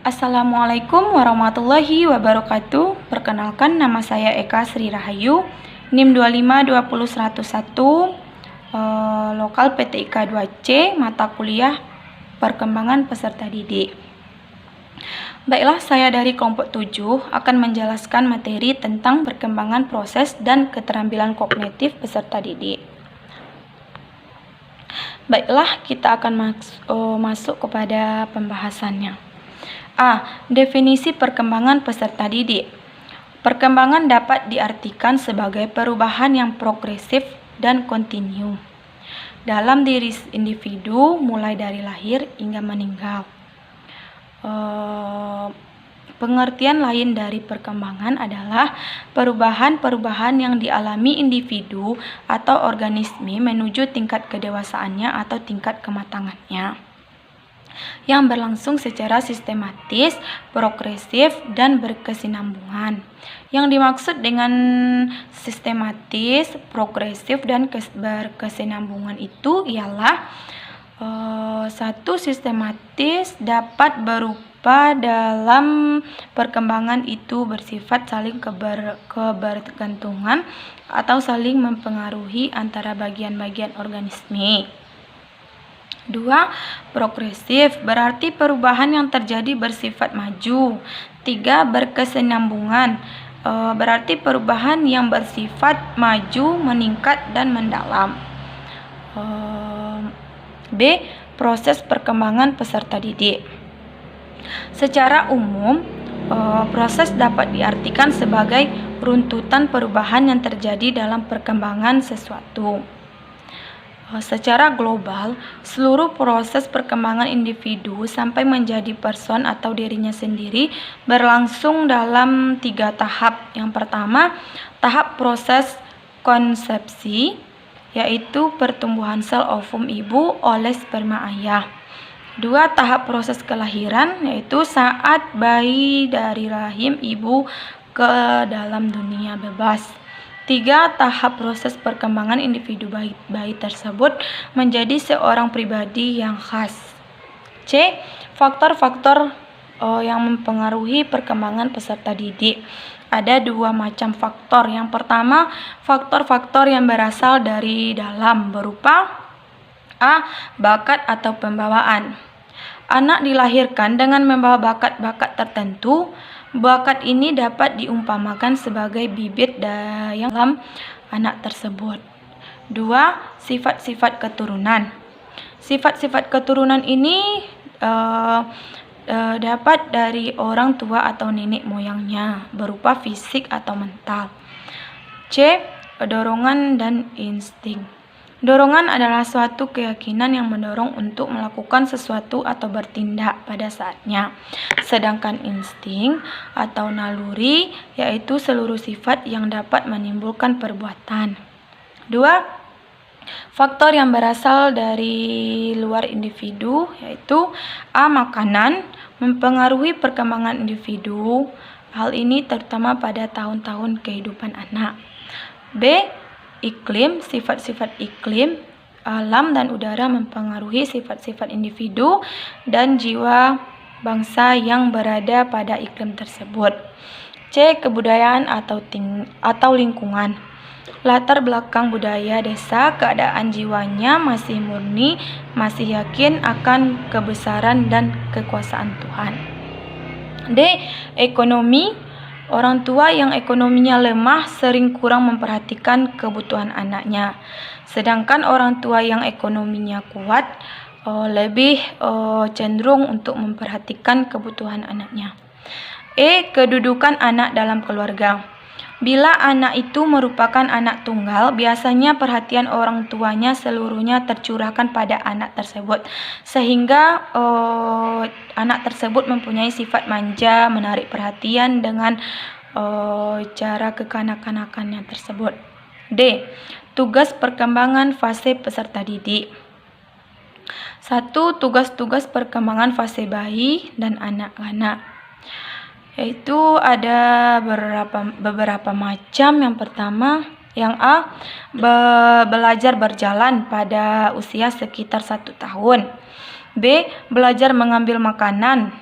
Assalamualaikum warahmatullahi wabarakatuh. Perkenalkan, nama saya Eka Sri Rahayu, NIM 2520101, lokal PTIK 2C, mata kuliah Perkembangan Peserta Didik. Baiklah, saya dari kelompok 7 akan menjelaskan materi tentang perkembangan proses dan keterampilan kognitif peserta didik. Baiklah, kita akan masuk kepada pembahasannya. Definisi perkembangan peserta didik. Perkembangan dapat diartikan sebagai perubahan yang progresif dan kontinu dalam diri individu mulai dari lahir hingga meninggal. Pengertian lain dari perkembangan adalah perubahan-perubahan yang dialami individu atau organisme menuju tingkat kedewasaannya atau tingkat kematangannya, yang berlangsung secara sistematis, progresif, dan berkesinambungan. Yang dimaksud dengan sistematis, progresif, dan berkesinambungan itu ialah satu, sistematis dapat berupa dalam perkembangan itu bersifat saling kebergantungan atau saling mempengaruhi antara bagian-bagian organisme. 2. Progresif berarti perubahan yang terjadi bersifat maju. 3. Berkesinambungan berarti perubahan yang bersifat maju, meningkat, dan mendalam. B. Proses perkembangan peserta didik. Secara umum, proses dapat diartikan sebagai runtutan perubahan yang terjadi dalam perkembangan sesuatu. Secara global, seluruh proses perkembangan individu sampai menjadi person atau dirinya sendiri berlangsung dalam 3 tahap. Yang pertama, tahap proses konsepsi, yaitu pertumbuhan sel ovum ibu oleh sperma ayah. 2. Tahap proses kelahiran, yaitu saat bayi dari rahim ibu ke dalam dunia bebas. 3. Tahap proses perkembangan individu bayi tersebut menjadi seorang pribadi yang khas. C. Faktor-faktor yang mempengaruhi perkembangan peserta didik. Ada 2 macam faktor. Yang pertama, faktor-faktor yang berasal dari dalam berupa bakat atau pembawaan. Anak dilahirkan dengan membawa bakat-bakat tertentu. Bakat ini dapat diumpamakan sebagai bibit yang dalam anak tersebut. 2. Sifat-sifat keturunan. Sifat-sifat keturunan ini dapat dari orang tua atau nenek moyangnya berupa fisik atau mental. C. Dorongan dan insting. Dorongan adalah suatu keyakinan yang mendorong untuk melakukan sesuatu atau bertindak pada saatnya. Sedangkan insting atau naluri yaitu seluruh sifat yang dapat menimbulkan perbuatan. 2. Faktor yang berasal dari luar individu yaitu makanan mempengaruhi perkembangan individu. Hal ini terutama pada tahun-tahun kehidupan anak. B. Iklim, sifat-sifat iklim, alam dan udara mempengaruhi sifat-sifat individu dan jiwa bangsa yang berada pada iklim tersebut. C. Kebudayaan atau lingkungan. Latar belakang budaya desa, keadaan jiwanya masih murni, masih yakin akan kebesaran dan kekuasaan Tuhan. D. Ekonomi. Orang tua yang ekonominya lemah sering kurang memperhatikan kebutuhan anaknya. Sedangkan orang tua yang ekonominya kuat lebih cenderung untuk memperhatikan kebutuhan anaknya. E. Kedudukan anak dalam keluarga. Bila anak itu merupakan anak tunggal, biasanya perhatian orang tuanya seluruhnya tercurahkan pada anak tersebut, sehingga anak tersebut mempunyai sifat manja, menarik perhatian dengan cara kekanak-kanakannya tersebut. D. Tugas perkembangan fase peserta didik. 1. Tugas-tugas perkembangan fase bayi dan anak-anak. Yaitu ada beberapa macam. Yang pertama, yang A. Belajar berjalan pada usia sekitar 1 tahun. B. Belajar mengambil makanan.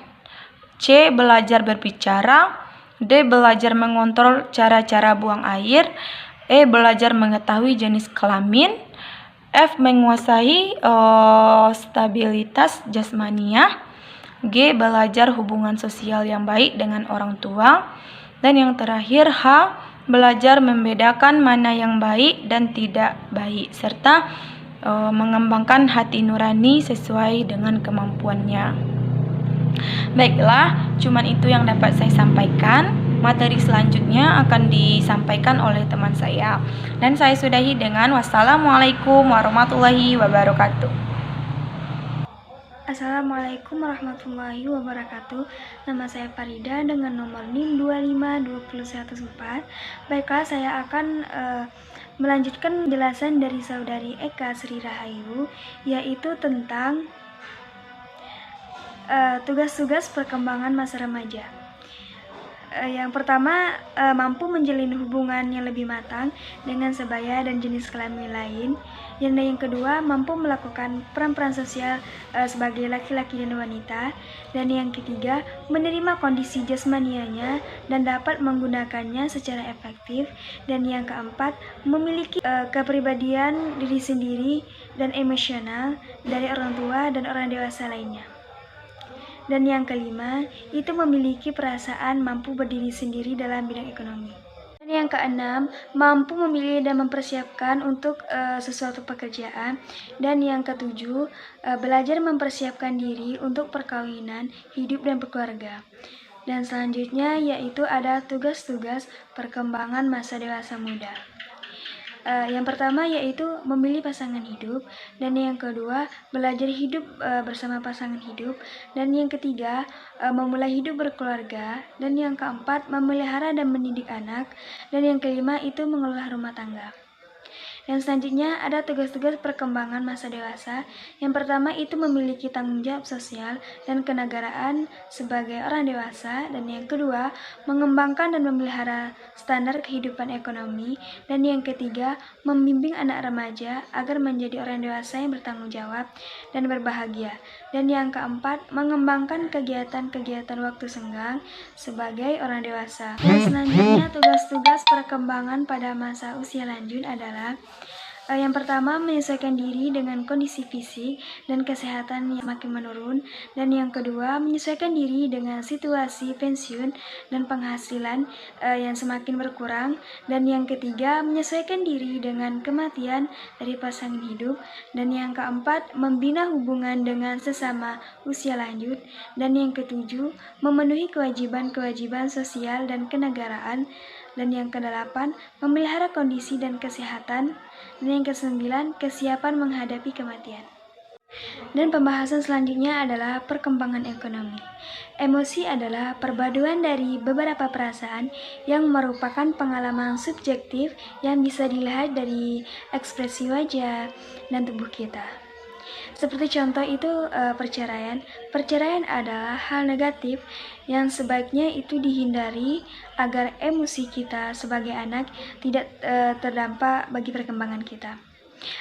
C. Belajar berbicara. D. Belajar mengontrol cara-cara buang air. E. Belajar mengetahui jenis kelamin. F. Menguasai stabilitas jasmania. G. Belajar hubungan sosial yang baik dengan orang tua. Dan yang terakhir H. Belajar membedakan mana yang baik dan tidak baik, serta mengembangkan hati nurani sesuai dengan kemampuannya. Baiklah, cuman itu yang dapat saya sampaikan. Materi selanjutnya akan disampaikan oleh teman saya. Dan saya sudahi dengan wassalamualaikum warahmatullahi wabarakatuh. Assalamualaikum warahmatullahi wabarakatuh. Nama saya Farida dengan nomor NIM 2520114. Baiklah, saya akan melanjutkan penjelasan dari saudari Eka Sri Rahayu, yaitu tentang tugas-tugas perkembangan masa remaja. Yang pertama, mampu menjalin hubungan yang lebih matang dengan sebaya dan jenis kelamin lain. Yang kedua, mampu melakukan peran-peran sosial sebagai laki-laki dan wanita. Dan yang ketiga, menerima kondisi jasmanianya dan dapat menggunakannya secara efektif. Dan yang keempat, memiliki kepribadian diri sendiri dan emosional dari orang tua dan orang dewasa lainnya. Dan yang kelima, itu memiliki perasaan mampu berdiri sendiri dalam bidang ekonomi. Dan yang keenam, mampu memilih dan mempersiapkan untuk sesuatu pekerjaan. Dan yang ketujuh, belajar mempersiapkan diri untuk perkawinan, hidup, dan berkeluarga. Dan selanjutnya yaitu ada tugas-tugas perkembangan masa dewasa muda. Yang pertama yaitu memilih pasangan hidup, dan yang kedua belajar hidup bersama pasangan hidup, dan yang ketiga memulai hidup berkeluarga, dan yang keempat memelihara dan mendidik anak, dan yang kelima itu mengelola rumah tangga. Dan selanjutnya ada tugas-tugas perkembangan masa dewasa. Yang pertama itu memiliki tanggung jawab sosial dan kenegaraan sebagai orang dewasa. Dan yang kedua, mengembangkan dan memelihara standar kehidupan ekonomi. Dan yang ketiga, membimbing anak remaja agar menjadi orang dewasa yang bertanggung jawab dan berbahagia. Dan yang keempat, mengembangkan kegiatan-kegiatan waktu senggang sebagai orang dewasa. Dan selanjutnya tugas-tugas perkembangan pada masa usia lanjut adalah yang pertama, menyesuaikan diri dengan kondisi fisik dan kesehatan yang makin menurun. Dan yang kedua, menyesuaikan diri dengan situasi pensiun dan penghasilan yang semakin berkurang. Dan yang ketiga, menyesuaikan diri dengan kematian dari pasangan hidup. Dan yang keempat, membina hubungan dengan sesama usia lanjut. Dan yang ketujuh, memenuhi kewajiban-kewajiban sosial dan kenegaraan. Dan yang kedelapan, memelihara kondisi dan kesehatan. Dan yang kesembilan, kesiapan menghadapi kematian. Dan pembahasan selanjutnya adalah perkembangan ekonomi. Emosi adalah perpaduan dari beberapa perasaan yang merupakan pengalaman subjektif yang bisa dilihat dari ekspresi wajah dan tubuh kita. Seperti contoh itu perceraian. Perceraian adalah hal negatif yang sebaiknya itu dihindari agar emosi kita sebagai anak tidak terdampak bagi perkembangan kita.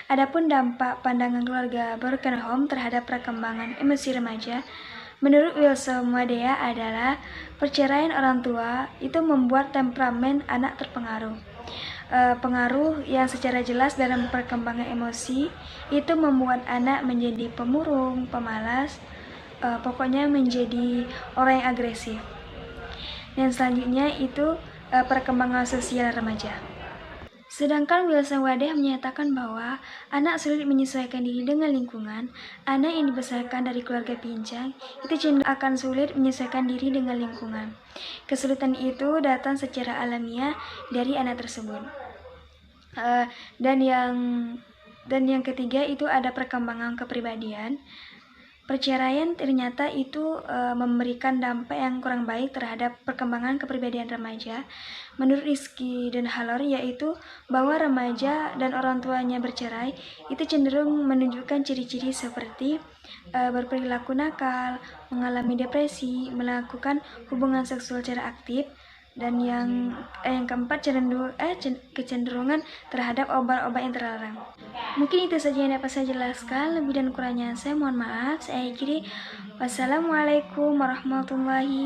Adapun dampak pandangan keluarga broken home terhadap perkembangan emosi remaja, menurut Wilson Wadea adalah perceraian orang tua itu membuat temperamen anak terpengaruh. Pengaruh yang secara jelas dalam perkembangan emosi itu membuat anak menjadi pemurung, pemalas, pokoknya menjadi orang yang agresif. Dan selanjutnya itu perkembangan sosial remaja. Sedangkan Wilson Wadeh menyatakan bahwa anak sulit menyesuaikan diri dengan lingkungan. Anak yang dibesarkan dari keluarga pincang itu cenderung akan sulit menyesuaikan diri dengan lingkungan. Kesulitan itu datang secara alamiah dari anak tersebut. Dan yang ketiga itu ada perkembangan kepribadian. Perceraian ternyata itu memberikan dampak yang kurang baik terhadap perkembangan kepribadian remaja. Menurut Rizky dan Halor, yaitu bahwa remaja dan orang tuanya bercerai itu cenderung menunjukkan ciri-ciri seperti berperilaku nakal, mengalami depresi, melakukan hubungan seksual secara aktif, dan yang keempat kecenderungan terhadap obat-obat yang terlarang. Mungkin itu saja yang dapat saya jelaskan. Lebih dan kurangnya saya mohon maaf. Saya akhiri. Wassalamualaikum warahmatullahi